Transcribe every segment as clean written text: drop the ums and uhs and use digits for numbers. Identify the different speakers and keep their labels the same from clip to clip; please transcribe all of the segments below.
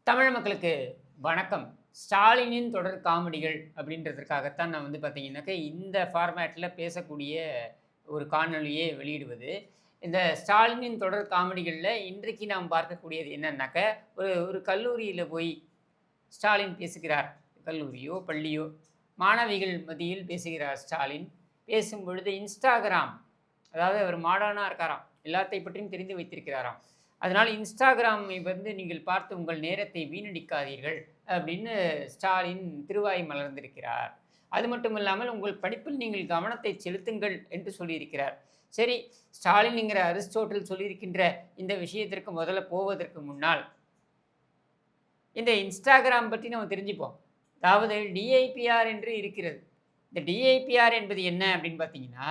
Speaker 1: தமிழ் மக்களுக்கு வணக்கம். ஸ்டாலினின் தொடர் காமெடிகள் அப்படின்றதற்காகத்தான் நான் பார்த்தீங்கன்னாக்க, இந்த ஃபார்மேட்டில பேசக்கூடிய ஒரு காணொளியை வெளியிடுவது. இந்த ஸ்டாலினின் தொடர் காமெடிகள்ல இன்றைக்கு நாம் பார்க்கக்கூடியது என்னன்னாக்க, ஒரு ஒரு கல்லூரியில போய் ஸ்டாலின் பேசுகிறார். கல்லூரியோ, பள்ளியோ, மாணவிகள் மத்தியில் பேசுகிறார் ஸ்டாலின். பேசும்பொழுது இன்ஸ்டாகிராம், அதாவது அவர் மாடர்னா இருக்காராம். எல்லாத்தை பற்றியும் தெரிந்து வைத்திருக்கிறாராம். அதனால் இன்ஸ்டாகிராமை நீங்கள் பார்த்து உங்கள் நேரத்தை வீணடிக்காதீர்கள் அப்படின்னு ஸ்டாலின் திருவாய் மலர்ந்திருக்கிறார். அது மட்டும் இல்லாமல் உங்கள் படிப்பில் நீங்கள் கவனத்தை செலுத்துங்கள் என்று சொல்லியிருக்கிறார். சரி, ஸ்டாலின்ங்கிற அரிஸ்டோட்டில் சொல்லியிருக்கின்ற இந்த விஷயத்திற்கு முதல்ல போவதற்கு முன்னால் இந்த இன்ஸ்டாகிராம் பற்றி நம்ம தெரிஞ்சுப்போம். அதாவது டிஐபிஆர் என்று இருக்கிறது. இந்த டிஐபிஆர் என்பது என்ன அப்படின்னு பார்த்தீங்கன்னா,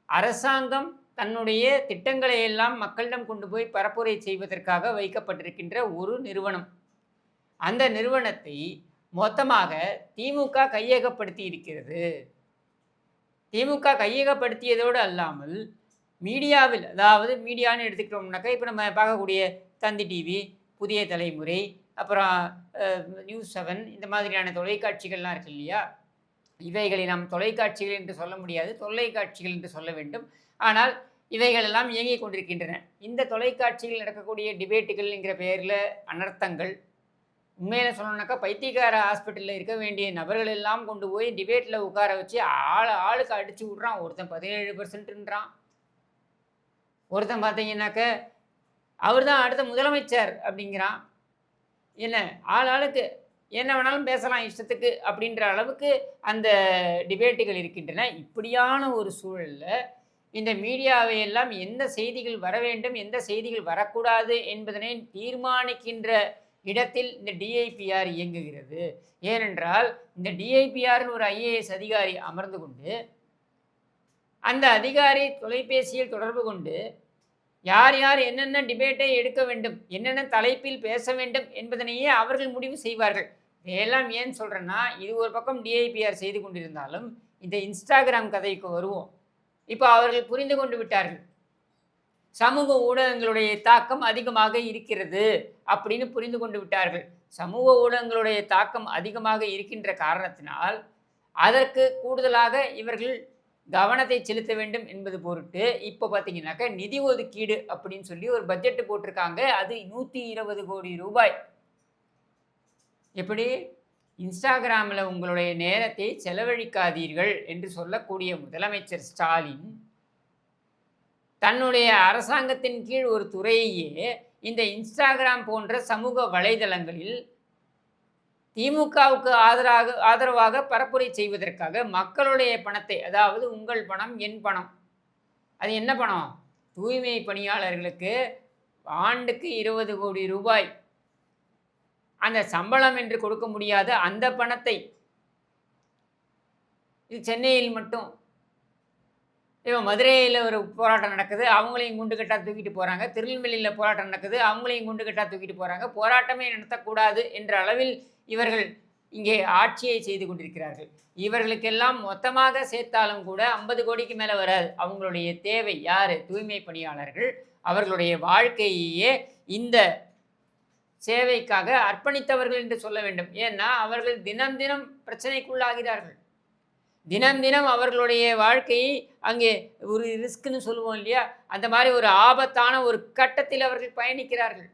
Speaker 1: அரசாங்கம் தன்னுடைய திட்டங்களை எல்லாம் மக்களிடம் கொண்டு போய் பரப்புரை செய்வதற்காக வைக்கப்பட்டிருக்கின்ற ஒரு நிறுவனம். அந்த நிறுவனத்தை மொத்தமாக திமுக கையகப்படுத்தி இருக்கிறது. திமுக கையகப்படுத்தியதோடு அல்லாமல் மீடியாவில், அதாவது மீடியான்னு எடுத்துக்கிட்டோம்னாக்கா, இப்போ நம்ம பார்க்கக்கூடிய தந்தி டிவி, புதிய தலைமுறை, அப்புறம் நியூஸ் 7 இந்த மாதிரியான தொலைக்காட்சிகள்லாம் இருக்கு இல்லையா? இவைகளை நாம் தொலைக்காட்சிகள் என்று சொல்ல முடியாது, தொல்லைக்காட்சிகள் என்று சொல்ல வேண்டும். ஆனால் இவைகளெல்லாம் இயங்கிக் கொண்டிருக்கின்றன. இந்த தொலைக்காட்சியில் நடக்கக்கூடிய டிபேட்டுகள் என்கிற பெயரில் அனர்த்தங்கள், உண்மையில சொல்லணுன்னாக்கா பைத்தியக்கார ஹாஸ்பிட்டலில் இருக்க வேண்டிய நபர்கள் எல்லாம் கொண்டு போய் டிபேட்டில் உட்கார வச்சு ஆளுக்கு அடித்து விட்றான். ஒருத்தன் 17%ன்றான். ஒருத்தன் பார்த்தீங்கன்னாக்க அவர் தான் அடுத்த முதலமைச்சர் அப்படிங்கிறான். என்ன ஆளுக்கு என்ன வேணாலும் பேசலாம் இஷ்டத்துக்கு அப்படின்ற அளவுக்கு அந்த டிபேட்டுகள் இருக்கின்றன. இப்படியான ஒரு சூழலில் இந்த மீடியாவை எல்லாம் எந்த செய்திகள் வர வேண்டும், எந்த செய்திகள் வரக்கூடாது என்பதனை தீர்மானிக்கின்ற இடத்தில் இந்த டிஐபிஆர் இயங்குகிறது. ஏனென்றால் இந்த டிஐபிஆர்னு ஒரு ஐஏஎஸ் அதிகாரி அமர்ந்து கொண்டு, அந்த அதிகாரி தொலைபேசியில் தொடர்பு கொண்டு யார் யார் என்னென்ன டிபேட்டை எடுக்க வேண்டும், என்னென்ன தலைப்பில் பேச வேண்டும் என்பதனையே அவர்கள் முடிவு செய்வார்கள். இதையெல்லாம் ஏன் சொல்கிறேன்னா, இது ஒரு பக்கம் டிஐபிஆர் செய்து கொண்டிருந்தாலும் இந்த இன்ஸ்டாகிராம் கதைக்கு வருவோம். இப்போ அவர்கள் புரிந்து கொண்டு விட்டார்கள். சமூக ஊடகங்களுடைய தாக்கம் அதிகமாக இருக்கிறது அப்படின்னு புரிந்து கொண்டு விட்டார்கள். சமூக ஊடகங்களுடைய தாக்கம் அதிகமாக இருக்கின்ற காரணத்தினால் அதற்கு கூடுதலாக இவர்கள் கவனத்தை செலுத்த வேண்டும் என்பது பொருட்டு இப்போ பார்த்தீங்கன்னாக்கா நிதி ஒதுக்கீடு அப்படின்னு சொல்லி ஒரு பட்ஜெட் போட்டிருக்காங்க. அது 120 கோடி ரூபாய். எப்படி? இன்ஸ்டாகிராமில் உங்களுடைய நேரத்தை செலவழிக்காதீர்கள் என்று சொல்லக்கூடிய முதலமைச்சர் ஸ்டாலின் தன்னுடைய அரசாங்கத்தின் கீழ் ஒரு துறையையே இந்த இன்ஸ்டாகிராம் போன்ற சமூக வலைதளங்களில் திமுகவுக்கு ஆதரவாக பரப்புரை செய்வதற்காக மக்களுடைய பணத்தை, அதாவது உங்கள் பணம் என் பணம், அது என்ன பணம்? தூய்மை பணியாளர்களுக்கு ஆண்டுக்கு 20 கோடி ரூபாய் அந்த சம்பளம் என்று கொடுக்க முடியாத அந்த பணத்தை, இது சென்னையில் மட்டும், இப்போ மதுரையில் ஒரு போராட்டம் நடக்குது, அவங்களையும் குண்டு கட்டா தூக்கிட்டு போகிறாங்க. திருநெல்வேலியில் போராட்டம் நடக்குது, அவங்களையும் குண்டு கட்டா தூக்கிட்டு போகிறாங்க. போராட்டமே நடத்தக்கூடாது என்ற அளவில் இவர்கள் இங்கே ஆட்சியை செய்து கொண்டிருக்கிறார்கள். இவர்களுக்கெல்லாம் மொத்தமாக சேர்த்தாலும் கூட 50 கோடிக்கு மேலே வராது. அவங்களுடைய தேவை யார்? தூய்மை பணியாளர்கள். அவர்களுடைய வாழ்க்கையே இந்த சேவைக்காக அர்ப்பணித்தவர்கள் என்று சொல்ல வேண்டும். ஏன்னா அவர்கள் தினம் தினம் பிரச்சனைக்குள்ளாகிறார்கள். தினம் தினம் அவர்களுடைய வாழ்க்கையை அங்கே ஒரு ரிஸ்க்னு சொல்லுவோம் இல்லையா, அந்த மாதிரி ஒரு ஆபத்தான ஒரு கட்டத்தில் அவர்கள் பயணிக்கிறார்கள்.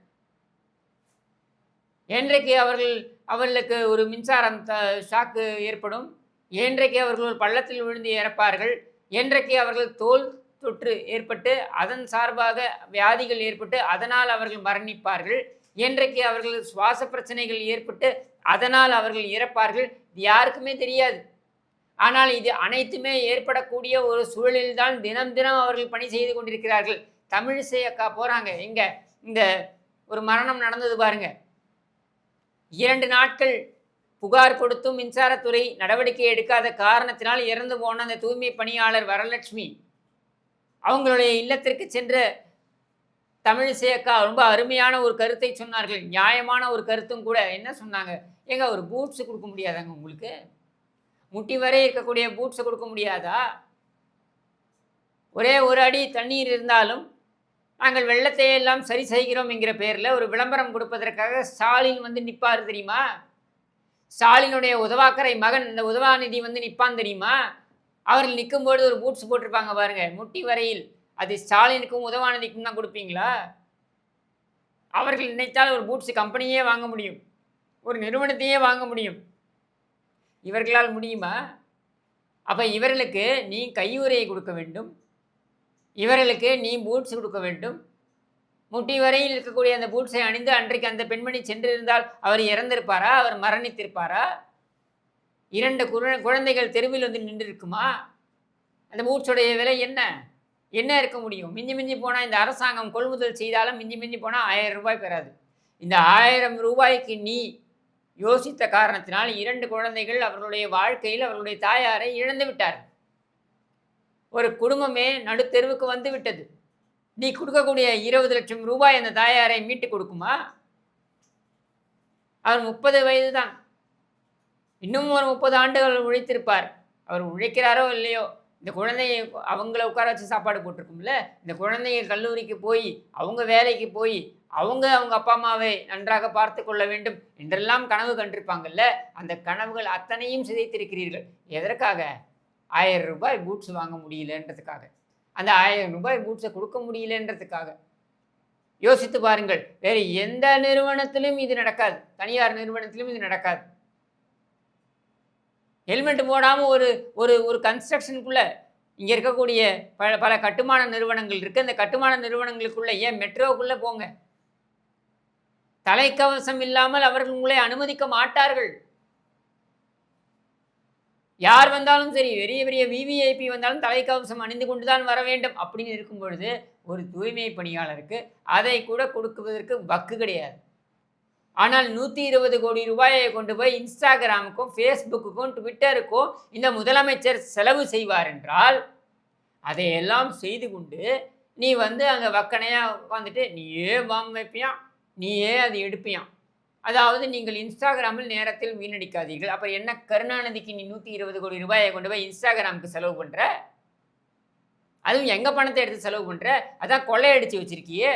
Speaker 1: என்றைக்கு அவர்களுக்கு ஒரு மின்சாரம் ஷாக்கு ஏற்படும், என்றைக்கு அவர்கள் ஒரு பள்ளத்தில் விழுந்து இறப்பார்கள், என்றைக்கு அவர்கள் தோல் தொற்று ஏற்பட்டு அதன் சார்பாக வியாதிகள் ஏற்பட்டு அதனால் அவர்கள் மரணிப்பார்கள், என்றைக்கு அவர்கள் சுவாச பிரச்சனைகள் ஏற்பட்டு அதனால் அவர்கள் இறப்பார்கள், இது யாருக்குமே தெரியாது. ஆனால் இது அனைத்துமே ஏற்படக்கூடிய ஒரு சூழலில்தான் தினம் தினம் அவர்கள் பணி செய்து கொண்டிருக்கிறார்கள். தமிழிசை அக்கா போகிறாங்க, எங்கே இந்த ஒரு மரணம் நடந்தது பாருங்க. 2 நாட்கள் புகார் கொடுத்தும் மின்சாரத்துறை நடவடிக்கை எடுக்காத காரணத்தினால் இறந்து போன அந்த தூய்மை பணியாளர் வரலட்சுமி, அவங்களுடைய இல்லத்திற்கு சென்ற தமிழிசை அக்கா ரொம்ப அருமையான ஒரு கருத்தை சொன்னார்கள். நியாயமான ஒரு கருத்தும் கூட. என்ன சொன்னாங்க? ஏங்க ஒரு பூட்ஸ் கொடுக்க முடியாதாங்க உங்களுக்கு? முட்டி வரை இருக்கக்கூடிய பூட்ஸை கொடுக்க முடியாதா? ஒரே ஒரு அடி தண்ணீர் இருந்தாலும் நாங்கள் வெள்ளத்தை எல்லாம் சரி செய்கிறோம் என்கிற பேரில் ஒரு விளம்பரம் கொடுப்பதற்காக ஸ்டாலின் வந்து நிற்பார் தெரியுமா? ஸ்டாலினுடைய உதவாக்கரை மகன் இந்த உதவாநிதி வந்து நிற்பான் தெரியுமா? அவர்கள் நிற்கும்போது ஒரு பூட்ஸ் போட்டிருப்பாங்க பாருங்க, முட்டி வரையில். அது ஸ்டாலினுக்கும் உதவாநிதிக்கும் தான் கொடுப்பீங்களா? அவர்கள் நினைத்தால் ஒரு பூட்ஸ் கம்பெனியே வாங்க முடியும், ஒரு நிறுவனத்தையே வாங்க முடியும். இவர்களால் முடியுமா? அப்போ இவர்களுக்கு நீ கையுறையை கொடுக்க வேண்டும், இவர்களுக்கு நீ பூட்ஸ் கொடுக்க வேண்டும். முட்டி வரையில் இருக்கக்கூடிய அந்த பூட்ஸை அணிந்து அன்றைக்கு அந்த பெண்மணி சென்றிருந்தால் அவர் இறந்திருப்பாரா? அவர் மரணித்திருப்பாரா? 2 குழந்தைகள் தெருவில் வந்து நின்று இருக்குமா? அந்த பூட்ஸுடைய விலை என்ன என்ன இருக்க முடியும்? மிஞ்சி மிஞ்சி போனால் இந்த அரசாங்கம் கொள்முதல் செய்தாலும் மிஞ்சி மிஞ்சி போனால் 1000 ரூபாய் பெறாது. இந்த 1000 ரூபாய்க்கு நீ யோசித்த காரணத்தினால் 2 குழந்தைகள் அவர்களுடைய வாழ்க்கையில் அவர்களுடைய தாயாரை இழந்து விட்டார். ஒரு குடும்பமே நடுத்தெருவுக்கு வந்து விட்டது. நீ கொடுக்கக்கூடிய 20 லட்சம் ரூபாய் அந்த தாயாரை மீட்டு கொடுக்குமா? அவர் 30 வயது தான், இன்னும் ஒரு 30 ஆண்டுகள் உழைத்திருப்பார். அவர் உழைக்கிறாரோ இல்லையோ, இந்த குழந்தைய அவங்கள உட்கார வச்சு சாப்பாடு போட்டிருக்கும்ல, இந்த குழந்தைய கல்லூரிக்கு போய் அவங்க வேலைக்கு போய் அவங்க அப்பா அம்மாவை நன்றாக பார்த்து கொள்ள வேண்டும் என்றெல்லாம் கனவு கண்டிருப்பாங்கல்ல, அந்த கனவுகள் அத்தனையும் சிதைத்திருக்கிறீர்கள். எதற்காக? 1000 ரூபாய் பூட்ஸ் வாங்க முடியலன்றதுக்காக, அந்த 1000 ரூபாய் பூட்ஸை கொடுக்க முடியலன்றதுக்காக. யோசித்து பாருங்கள், வேறு எந்த நிறுவனத்திலும் இது நடக்காது, தனியார் நிறுவனத்திலும் இது நடக்காது. ஹெல்மெட் போடாமல் ஒரு ஒரு ஒரு கன்ஸ்ட்ரக்ஷனுக்குள்ளே இங்கே இருக்கக்கூடிய பல கட்டுமான நிறுவனங்கள் இருக்குது. அந்த கட்டுமான நிறுவனங்களுக்குள்ளே, ஏன் மெட்ரோவுக்குள்ளே போங்க, தலைக்கவசம் இல்லாமல் அவர்கள் உங்களை அனுமதிக்க மாட்டார்கள். யார் வந்தாலும் சரி, பெரிய பெரிய விவிஐபி வந்தாலும் தலைக்கவசம் அணிந்து கொண்டு தான் வர வேண்டும் அப்படின்னு இருக்கும் பொழுது, ஒரு தூய்மை பணியாளருக்கு அதை கூட கொடுக்குவதற்கு வக்கு கிடையாது. ஆனால் 120 கோடி ரூபாயை கொண்டு போய் இன்ஸ்டாகிராமுக்கும் ஃபேஸ்புக்குக்கும் ட்விட்டருக்கும் இந்த முதலமைச்சர் செலவு செய்வார் என்றால், அதையெல்லாம் செய்து கொண்டு நீ வந்து அங்கே வக்கனையாக உட்காந்துட்டு நீயே பாம் வைப்பியான், நீயே அது எடுப்பியான். அதாவது நீங்கள் இன்ஸ்டாகிராமில் நேரத்தில் வீணடிக்காதீர்கள். அப்புறம் என்ன கருணாநிதிக்கு நீ 120 கோடி ரூபாயை கொண்டு போய் இன்ஸ்டாகிராமுக்கு செலவு பண்ணுற? அதுவும் எங்கள் பணத்தை எடுத்து செலவு பண்ணுற? அதான் கொள்ளையடிச்சு வச்சிருக்கியே.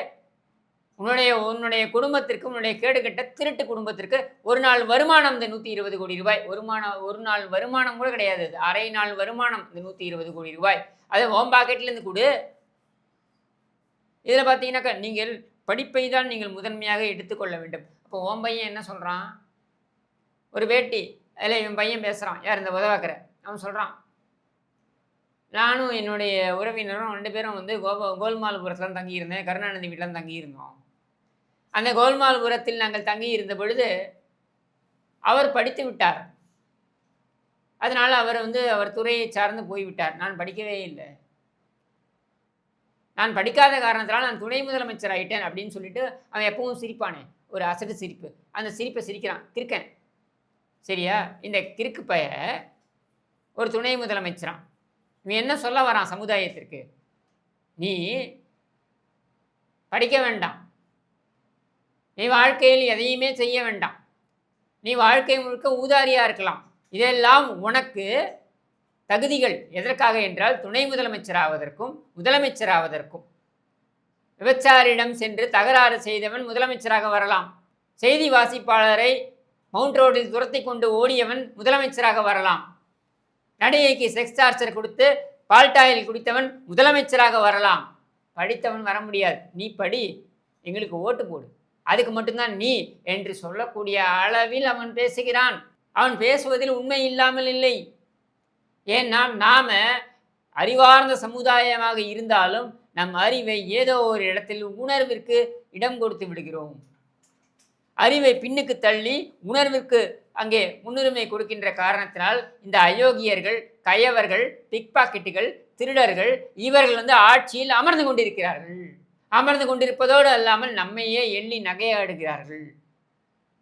Speaker 1: உன்னுடைய குடும்பத்திற்கு, உன்னுடைய கேடுகட்ட திருட்டு குடும்பத்திற்கு ஒரு நாள் வருமானம் இந்த 120 கோடி ரூபாய். ஒரு நாள் வருமானம் கூட கிடையாது, அரை நாள் வருமானம் இந்த 120 கோடி ரூபாய். அதை ஹோம் பாக்கெட்லேருந்து கொடு. இதில் பார்த்தீங்கன்னாக்கா, நீங்கள் படிப்பை தான் நீங்கள் முதன்மையாக எடுத்துக்கொள்ள வேண்டும். அப்போ உன் பையன் என்ன சொல்கிறான்? ஒரு வேட்டி அதில் இவன் பையன் பேசுகிறான், யார் இந்த உதவாக்கிற, அவன் சொல்கிறான், நானும் என்னுடைய உறவினரும் 2 பேரும் வந்து கோல்மால்புரத்தில் தங்கியிருந்தேன், கருணாநிதி வீட்டில் தங்கியிருந்தோம். அந்த கோல்மால்புரத்தில் நாங்கள் தங்கியிருந்த பொழுது அவர் படித்து விட்டார். அதனால் அவர் வந்து அவர் துறையை சார்ந்து போய்விட்டார். நான் படிக்கவே இல்லை. நான் படிக்காத காரணத்தினால் நான் துணை முதலமைச்சர் ஆகிட்டேன் அப்படின்னு சொல்லிட்டு அவன் எப்பவும் சிரிப்பானே, ஒரு அசடு சிரிப்பு. அந்த சிரிப்பை சிரிக்கிறான், கிறுக்கன். சரியா? இந்த கிறுக்கு பைய ஒரு துணை முதலமைச்சரான். இவன் என்ன சொல்ல வரான் சமுதாயத்திற்கு? நீ படிக்க வேண்டாம், நீ வாழ்க்கையில் எதையுமே செய்ய வேண்டாம், நீ வாழ்க்கை முழுக்க ஊதாரியாக இருக்கலாம், இதெல்லாம் உனக்கு தகுதிகள். எதற்காக என்றால் துணை முதலமைச்சராவதற்கும் முதலமைச்சராவதற்கும். விபச்சாரிடம் சென்று தகராறு செய்தவன் முதலமைச்சராக வரலாம், செய்தி வாசிப்பாளரை மவுண்ட் ரோடில் துரத்தி கொண்டு ஓடியவன் முதலமைச்சராக வரலாம், நடிகைக்கு செக்ஸ் டார்ச்சர் கொடுத்து பால்டாயில் குடித்தவன் முதலமைச்சராக வரலாம். படித்தவன் வர முடியாது. நீ படி, எங்களுக்கு ஓட்டு போடு, அதுக்கு மட்டும்தான் நீ என்று சொல்லக்கூடிய அளவில் அவன் பேசுகிறான். அவன் பேசுவதில் உண்மை இல்லாமல் இல்லை. ஏன்னா நாம் அறிவார்ந்த சமுதாயமாக இருந்தாலும் நம் அறிவை ஏதோ ஒரு இடத்தில் உணர்விற்கு இடம் கொடுத்து விடுகிறோம். அறிவை பின்னுக்கு தள்ளி உணர்விற்கு அங்கே முன்னுரிமை கொடுக்கின்ற காரணத்தினால் இந்த அயோக்கியர்கள், கயவர்கள், பிக் பாக்கெட்டுகள், திருடர்கள் இவர்கள் வந்து ஆட்சியில் அமர்ந்து கொண்டிருக்கிறார்கள். அமர்ந்து கொண்டிருப்பதோடு அல்லாமல் நம்மையே எள்ளி நகையாடுகிறார்கள்.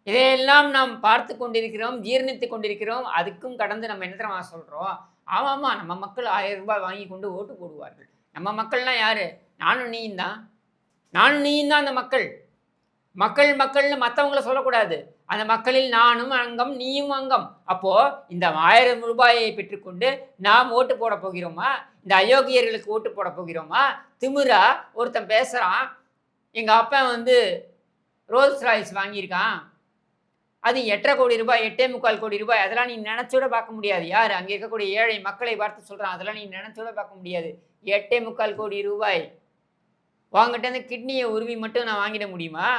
Speaker 1: இதையெல்லாம் நாம் பார்த்து கொண்டிருக்கிறோம், ஜீர்ணித்து கொண்டிருக்கிறோம். அதுக்கும் கடந்து நம்ம என்ன தெரியுமா சொல்கிறோம்? ஆமாம்மா, நம்ம மக்கள் 1000 ரூபாய் வாங்கி கொண்டு ஓட்டு போடுவார்கள். நம்ம மக்கள்லாம் யார்? நானும் நீயும் தான். நானும் நீயும் தான் அந்த மக்கள். மக்கள்னு மற்றவங்கள சொல்லக்கூடாது. அந்த மக்களில் நானும் அங்கம், நீயும் அங்கம். அப்போது இந்த 1000 ரூபாயை பெற்றுக்கொண்டு நாம் ஓட்டு போட போகிறோமா? இந்த அயோக்கியர்களுக்கு ஓட்டு போட போகிறோமா? திமிரா ஒருத்தன் பேசுகிறான், எங்கள் அப்பா வந்து ரோல்ஸ் ராய்ஸ் வாங்கியிருக்கான், அது 8,5 கோடி ரூபாய், 8,4 கோடி ரூபாய். அதெல்லாம் நீ நினைச்சூட பார்க்க முடியாது. யார் அங்கே இருக்கக்கூடிய ஏழை மக்களை பார்த்து சொல்கிறான், அதெல்லாம் நீ நினைச்சூட பார்க்க முடியாது. 8,4 கோடி ரூபாய் உங்ககிட்ட இருந்து கிட்னியை உருவி மட்டும் நான் வாங்கிட முடியுமா?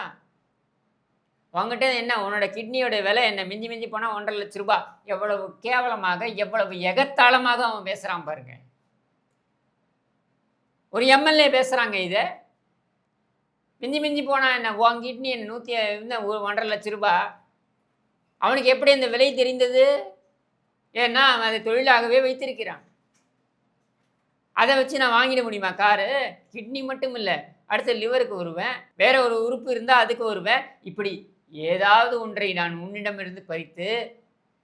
Speaker 1: உங்ககிட்ட என்ன உன்னோட கிட்னியோட விலை என்ன மிஞ்சி மிஞ்சி போனால் 1,50,000 லட்சம் ரூபாய். எவ்வளவு கேவலமாக, எவ்வளவு எகத்தாளமாக அவன் பேசுகிறான் பாருங்க. ஒரு எம்எல்ஏ பேசுகிறாங்க இதை. மிஞ்சி மிஞ்சி போனால் என்ன உன் கிட்னி என்ன 1,50,000 லட்சம் ரூபாய். அவனுக்கு எப்படி அந்த விலை தெரிந்தது? ஏன்னா அவன் அதை தொழிலாகவே வைத்திருக்கிறான். அதை வச்சு நான் வாங்கிட முடியுமா காரு? கிட்னி மட்டும் இல்லை, அடுத்த லிவருக்கு வருவேன், வேற ஒரு உறுப்பு இருந்தால் அதுக்கு வருவேன். இப்படி ஏதாவது ஒன்றை நான் உன்னிடமிருந்து பறித்து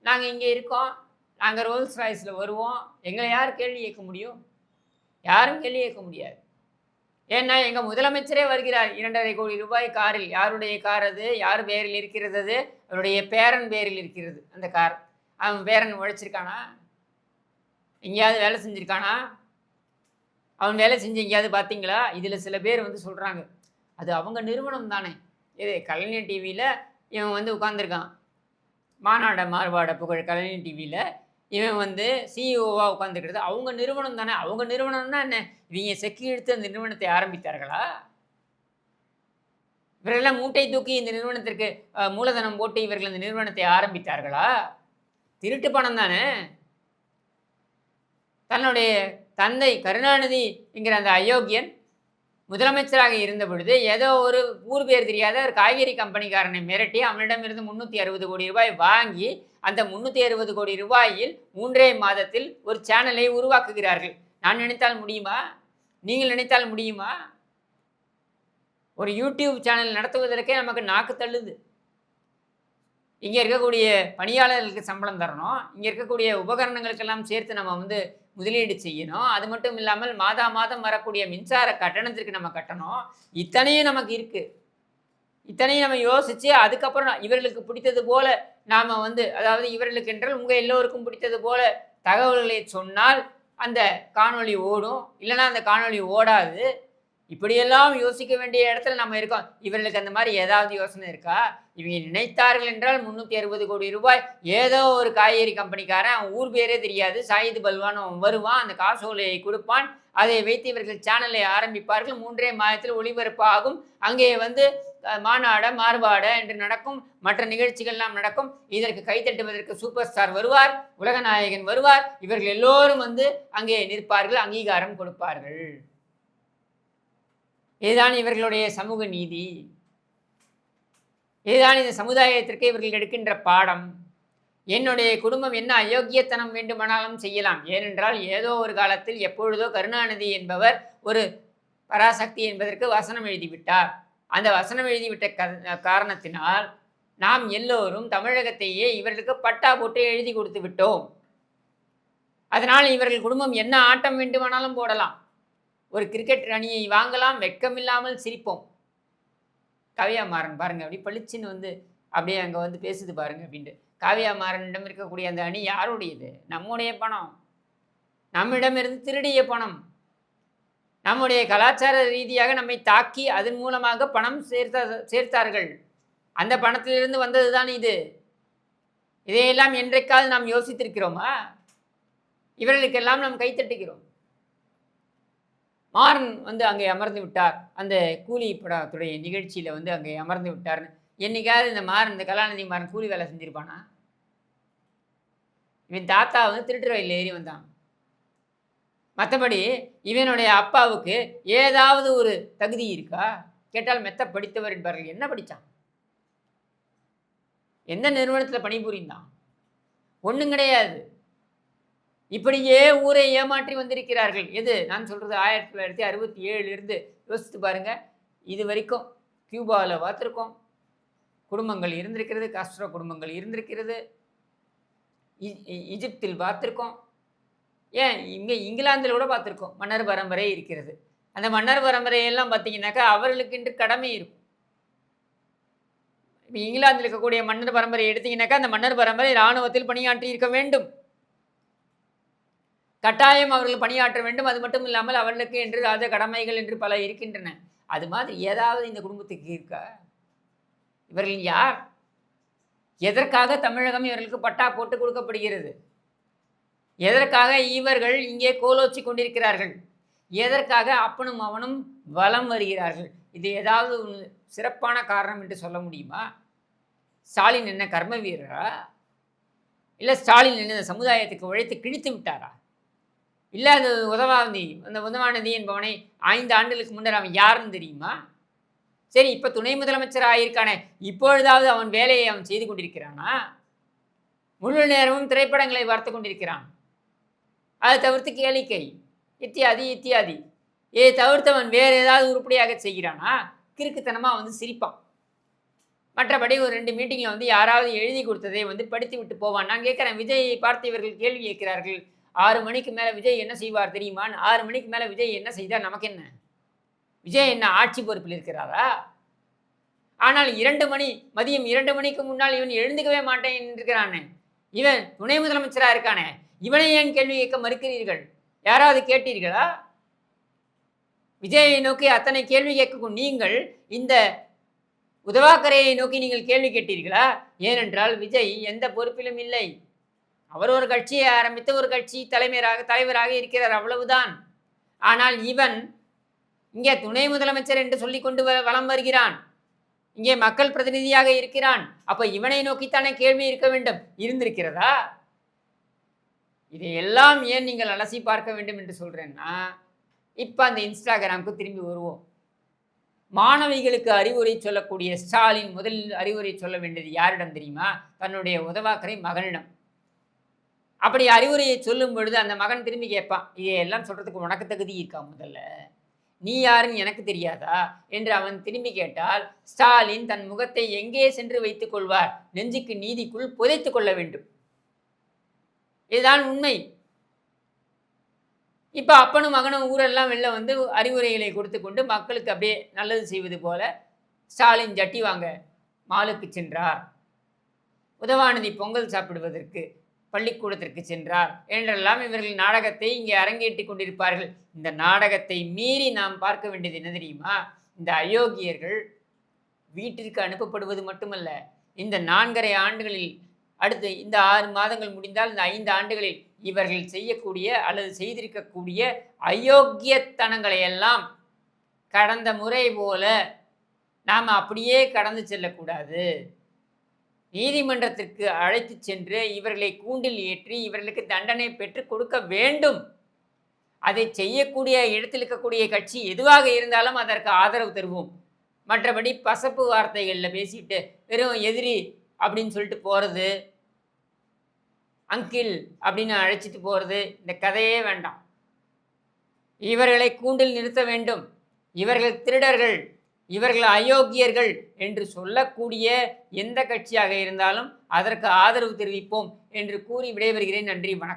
Speaker 1: நாங்கள் இங்கே இருக்கோம், நாங்கள் ரோல்ஸ் ராய்ஸில் வருவோம், எங்களை யார் கேள்வி கேட்க முடியும்? யாரும் கேள்வி கேட்க முடியாது. ஏன்னா எங்கள் முதலமைச்சரே வருகிறார் 2,5 கோடி ரூபாய் காரில். யாருடைய கார் அது? யார் பேரில் இருக்கிறது? அது அவருடைய பேரன் பேரில் இருக்கிறது அந்த கார். அவன் பேரன் உழைச்சிருக்கானா? எங்கேயாவது வேலை செஞ்சுருக்கானா? அவன் வேலை செஞ்சு எங்கேயாவது பார்த்தீங்களா? இதில் சில பேர் வந்து சொல்கிறாங்க, அது அவங்க நிறுவனம் தானே. இது கலைஞர் டிவியில் இவன் வந்து உட்காந்துருக்கான், மாநாட மாறுபாட புகழ் கலைஞர் டிவியில் இவன் வந்து சிஇஓவாக உட்காந்துக்கிறது அவங்க நிறுவனம் தானே. அவங்க நிறுவனம்னா என்ன? இவங்க செக்கி எடுத்து அந்த நிறுவனத்தை ஆரம்பித்தார்களா? இவர்களெல்லாம் மூட்டை தூக்கி இந்த நிறுவனத்திற்கு மூலதனம் போட்டு இவர்கள் அந்த நிறுவனத்தை ஆரம்பித்தார்களா? திருட்டு பணம் தானே. தன்னுடைய தந்தை கருணாநிதி என்கிற அந்த அயோக்கியன் முதலமைச்சராக இருந்த பொழுது ஏதோ ஒரு ஊர் பேர் தெரியாத ஒரு காய்கறி கம்பெனிக்காரனை மிரட்டி அவனிடமிருந்து 360 கோடி ரூபாய் வாங்கி அந்த 360 கோடி ரூபாயில் 3 மாதத்தில் ஒரு சேனலை உருவாக்குகிறார்கள். நான் நினைத்தால் முடியுமா? நீங்கள் நினைத்தால் முடியுமா? ஒரு யூடியூப் சேனல் நடத்துவதற்கே நமக்கு நாக்கு தள்ளுது. இங்கே இருக்கக்கூடிய பணியாளர்களுக்கு சம்பளம் தரணும், இங்கே இருக்கக்கூடிய உபகரணங்களுக்கெல்லாம் சேர்த்து நம்ம வந்து முதலீடு செய்யணும். அது மட்டும் இல்லாமல் மாதம் வரக்கூடிய மின்சார கட்டணத்திற்கு நம்ம கட்டணும். இத்தனையும் நமக்கு இருக்குது. இத்தனையும் நம்ம யோசித்து அதுக்கப்புறம் இவர்களுக்கு பிடித்தது போல் நாம் வந்து, அதாவது இவர்களுக்கு என்றால் உங்கள் எல்லோருக்கும் பிடித்தது போல் தகவல்களை சொன்னால் அந்த காணொளி ஓடும், இல்லைனா அந்த காணொளி ஓடாது. இப்படியெல்லாம் யோசிக்க வேண்டிய இடத்துல நம்ம இருக்கோம். இவர்களுக்கு அந்த மாதிரி ஏதாவது யோசனை இருக்கா? இவங்க நினைத்தார்கள் என்றால் 360 கோடி ரூபாய் ஏதோ ஒரு காய்கறி கம்பெனிக்காரன், அவன் ஊர் பேரே தெரியாது, சாயிது பல்வான் அவன் வருவான், அந்த காசோலையை கொடுப்பான், அதை வைத்து இவர்கள் சேனலை ஆரம்பிப்பார்கள். 3 மாதத்தில் ஒளிபரப்பு ஆகும். அங்கே வந்து மாநாட மாறுபாட என்று நடக்கும், மற்ற நிகழ்ச்சிகள்லாம் நடக்கும். இதற்கு கைத்தட்டுவதற்கு சூப்பர் ஸ்டார் வருவார், உலகநாயகன் வருவார், இவர்கள் எல்லோரும் வந்து அங்கே நிற்பார்கள், அங்கீகாரம் கொடுப்பார்கள். இதுதான் இவர்களுடைய சமூக நீதி. இதுதான் இந்த சமுதாயத்திற்கு இவர்கள் எடுக்கின்ற பாடம். என்னுடைய குடும்பம் என்ன அயோக்கியத்தனம் வேண்டுமானாலும் செய்யலாம். ஏனென்றால் ஏதோ ஒரு காலத்தில் எப்பொழுதோ கருணாநிதி என்பவர் ஒரு பராசக்தி என்பதற்கு வசனம் எழுதிவிட்டார். அந்த வசனம் எழுதிவிட்ட காரணத்தினால் நாம் எல்லோரும் தமிழகத்தையே இவர்களுக்கு பட்டா போட்டு எழுதி கொடுத்து விட்டோம். அதனால் இவர்கள் குடும்பம் என்ன ஆட்டம் வேண்டுமானாலும் போடலாம். ஒரு கிரிக்கெட் அணியை வாங்கலாம், வெட்கமில்லாமல் சிரிப்போம். காவியா மாறன் பாருங்கள், அப்படி பளிச்சின்னு வந்து அப்படியே அங்கே வந்து பேசுது பாருங்கள் அப்படின்ட்டு. காவியா மாறனிடம் இருக்கக்கூடிய அந்த அணி யாருடையது? நம்முடைய பணம், நம்மிடமிருந்து திருடிய பணம். நம்முடைய கலாச்சார ரீதியாக நம்மை தாக்கி அதன் மூலமாக பணம் சேர்த்தார்கள். அந்த பணத்திலிருந்து வந்தது தான் இது. இதையெல்லாம் என்றைக்காவது நாம் யோசித்திருக்கிறோமா? இவர்களுக்கெல்லாம் நாம் கைத்தட்டுகிறோம். மாறன் வந்து அங்கே அமர்ந்து விட்டார், அந்த கூலி படத்துடைய நிகழ்ச்சியில் வந்து அங்கே அமர்ந்து விட்டார்னு என்னைக்காவது இந்த மாறன், இந்த கலாநிதி மாறன் கூலி வேலை செஞ்சுருப்பானா? இவன் தாத்தா வந்து திருட்டு ரயிலில் ஏறி வந்தான். மற்றபடி இவனுடைய அப்பாவுக்கு ஏதாவது ஒரு தகுதி இருக்கா கேட்டால் மெத்த படித்தவர் என்பார்கள். என்ன படித்தான்? எந்த நிறுவனத்தில் பணிபுரிந்தான்? ஒன்றும் கிடையாது. இப்படியே ஊரை ஏமாற்றி வந்திருக்கிறார்கள். எது நான் சொல்கிறது 1967 யோசித்து பாருங்கள். இது வரைக்கும் கியூபாவில் பார்த்துருக்கோம், குடும்பங்கள் இருந்திருக்கிறது, காஸ்ட்ரோ குடும்பங்கள் இருந்திருக்கிறது, ஈஜிப்தில் பார்த்துருக்கோம், ஏன் இங்கே இங்கிலாந்தில் கூட பார்த்துருக்கோம். மன்னர் பரம்பரை இருக்கிறது. அந்த மன்னர் பரம்பரையெல்லாம் பார்த்தீங்கன்னாக்கா அவர்களுக்கு இன்று கடமை இருக்கும். இப்போ இங்கிலாந்தில் இருக்கக்கூடிய மன்னர் பரம்பரை எடுத்தீங்கன்னாக்கா அந்த மன்னர் பரம்பரை இராணுவத்தில் பணியாற்றி இருக்க வேண்டும். கட்டாயம் அவர்கள் பணியாற்ற வேண்டும். அது மட்டும் இல்லாமல் அவர்களுக்கு என்று ராஜ கடமைகள் என்று பல இருக்கின்றன. அது மாதிரி ஏதாவது இந்த குடும்பத்துக்கு இருக்கா? இவர்கள் யார்? எதற்காக தமிழகம் இவர்களுக்கு பட்டா போட்டு கொடுக்கப்படுகிறது? எதற்காக இவர்கள் இங்கே கோலோச்சி கொண்டிருக்கிறார்கள்? எதற்காக அப்பனும் அவனும் வலம் வருகிறார்கள்? இது ஏதாவது சிறப்பான காரணம் என்று சொல்ல முடியுமா? ஸ்டாலின் என்ன கர்ம வீரரா? இல்லை ஸ்டாலின் என்ன இந்த சமுதாயத்துக்கு உழைத்து கிழித்து விட்டாரா? இல்லை அது உதவாநிதி, அந்த உதவாநிதி என்பவனை 5 ஆண்டுகளுக்கு முன்னர் அவன் யாருன்னு தெரியுமா? சரி, இப்போ துணை முதலமைச்சர் ஆகியிருக்கானே, இப்பொழுதாவது அவன் வேலையை அவன் செய்து கொண்டிருக்கிறானா? முழு நேரமும் திரைப்படங்களை பார்த்து கொண்டிருக்கிறான். அதை தவிர்த்து கேளிக்கை இத்தியாதி இத்தியாதி. இதை தவிர்த்தவன் வேறு ஏதாவது உருப்படியாக செய்கிறானா? கிறுக்குத்தனமாக வந்து சிரிப்பான். மற்றபடி ஒரு 2 மீட்டிங்கில் வந்து யாராவது எழுதி கொடுத்ததை வந்து படித்து விட்டு போவான். நான் கேட்குறேன், விஜயை பார்த்து இவர்கள் கேள்வி கேட்கிறார்கள். 6 மணிக்கு மேலே விஜய் என்ன செய்வார் தெரியுமான்னு. 6 மணிக்கு மேலே விஜய் என்ன செய்தால் நமக்கு என்ன? விஜய் என்ன ஆட்சி பொறுப்பில் இருக்கிறாரா? ஆனால் மதியம் 2 மணிக்கு முன்னால் இவன் எழுந்துக்கவே மாட்டேன் இருக்கிறானே, இவன் துணை முதலமைச்சராக இருக்கானே, இவனை ஏன் கேள்வி கேட்க மறுக்கிறீர்கள்? யாராவது கேட்டீர்களா? விஜயை நோக்கி அத்தனை கேள்வி கேட்கும் நீங்கள் இந்த உதவாக்கரையை நோக்கி நீங்கள் கேள்வி கேட்டீர்களா? ஏனென்றால் விஜய் எந்த பொறுப்பிலும் இல்லை. அவர் ஒரு கட்சியை ஆரம்பித்து ஒரு கட்சி தலைவராக இருக்கிறார், அவ்வளவுதான். ஆனால் இவன் இங்கே துணை முதலமைச்சர் என்று சொல்லிக்கொண்டு வலம் வருகிறான். இங்கே மக்கள் பிரதிநிதியாக இருக்கிறான். அப்ப இவனை நோக்கித்தானே கேள்வி இருக்க வேண்டும். இருந்திருக்கிறதா? இதையெல்லாம் ஏன் நீங்கள் அலசி பார்க்க வேண்டும் என்று சொல்றேன்னா, இப்ப அந்த இன்ஸ்டாகிராமுக்கு திரும்பி வருவோம். மாணவிகளுக்கு அறிவுரை சொல்லக்கூடிய ஸ்டாலின் முதலில் அறிவுரை சொல்ல வேண்டியது யாரிடம் தெரியுமா? தன்னுடைய உதவாக்கரை மகனிடம். அப்படி அறிவுரையை சொல்லும் பொழுது அந்த மகன் திரும்பி கேட்பான், இதையெல்லாம் சொல்றதுக்கு உனக்கு தகுதி இருக்கா? முதல்ல நீ யாருன்னு எனக்கு தெரியாதா என்று அவன் திரும்பி கேட்டால், ஸ்டாலின் தன் முகத்தை எங்கே சென்று வைத்துக் கொள்வார்? நெஞ்சுக்கு நீதிக்குள் புதைத்துக் கொள்ள வேண்டும். இதுதான் உண்மை. இப்போ அப்பனும் மகனும் ஊரெல்லாம் வெளில வந்து அறிவுரைகளை கொடுத்து கொண்டு மக்களுக்கு அப்படியே நல்லது செய்வது போல ஸ்டாலின் ஜட்டி வாங்க மாலுக்கு சென்றார், உதவாநிதி பொங்கல் சாப்பிடுவதற்கு பள்ளிக்கூடத்திற்கு சென்றார் என்றெல்லாம் இவர்கள் நாடகத்தை இங்கே அரங்கேற்றி கொண்டிருப்பார்கள். இந்த நாடகத்தை மீறி நாம் பார்க்க வேண்டியது என்ன தெரியுமா? இந்த அயோக்கியர்கள் வீட்டிற்கு அனுப்பப்படுவது மட்டுமல்ல, இந்த 4.5 ஆண்டுகளில், அடுத்து இந்த 6 மாதங்கள் முடிந்தால் இந்த 5 ஆண்டுகளில் இவர்கள் செய்யக்கூடிய அல்லது செய்திருக்கக்கூடிய அயோக்கியத்தனங்களை எல்லாம் கடந்த முறை போல நாம் அப்படியே கடந்து செல்லக்கூடாது. நீதிமன்றத்திற்கு அழைத்து சென்று இவர்களை கூண்டில் ஏற்றி இவர்களுக்கு தண்டனை பெற்றுக் கொடுக்க வேண்டும். அதை செய்யக்கூடிய இடத்தில் இருக்கக்கூடிய கட்சி எதுவாக இருந்தாலும் அதற்கு ஆதரவு தருவோம். மற்றபடி பசப்பு வார்த்தைகளில் பேசிட்டு வெறும் எதிரி அப்படின்னு சொல்லிட்டு போகிறது, அங்கிள் அப்படின்னு அழைச்சிட்டு போகிறது, இந்த கதையே வேண்டாம். இவர்களை கூண்டில் நிறுத்த வேண்டும். இவர்கள் திருடர்கள், இவர்கள் அயோக்கியர்கள் என்று சொல்லக்கூடிய எந்த கட்சியாக இருந்தாலும் அதற்கு ஆதரவு தெரிவிப்போம் என்று கூறி விடைபெறுகிறேன். நன்றி, வணக்கம்.